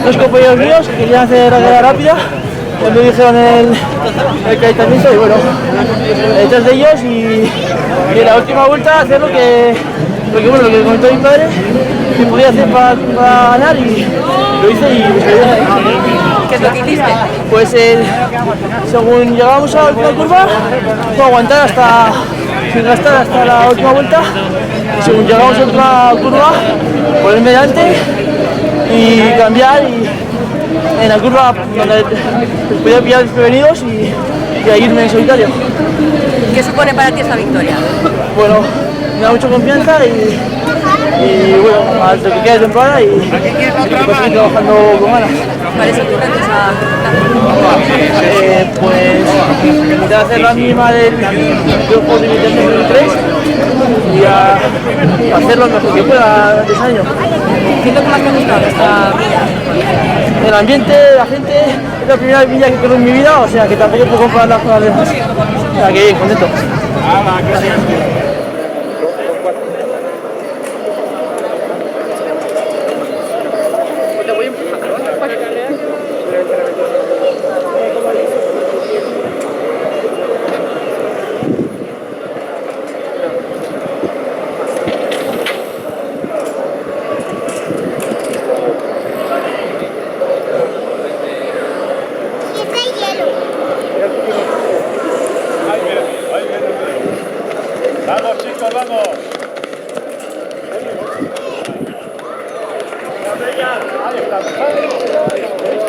dos compañeros míos que querían hacer la carrera rápida, pues me dijeron el calentamiento y bueno, detrás de ellos y en la última vuelta hacer lo que comentó mi padre que podía hacer para ganar y lo hice y me salió bien. ¿Qué es lo que hiciste? Pues según llegamos a la última curva, fue aguantar sin gastar hasta la última vuelta. Y según llegamos a la última curva, ponerme delante y cambiar y en la curva donde podía pillar desprevenidos y a irme en solitario. ¿Qué supone para ti esta victoria? Bueno, me da mucha confianza y bueno, a lo que queda de temporada y seguir trabajando con ganas. ¿Cuál es tu reto esa Pues intentar hacer la mínima del juego de 2023 y a hacer lo mejor que pueda este año. ¿Qué es lo que más te ha gustado de esta villa? El ambiente, la gente, es la primera villa que conozco en mi vida, o sea que tampoco puedo compararla con las demás. O sea que bien, contento. Vamos chicos, vamos. Ahí está.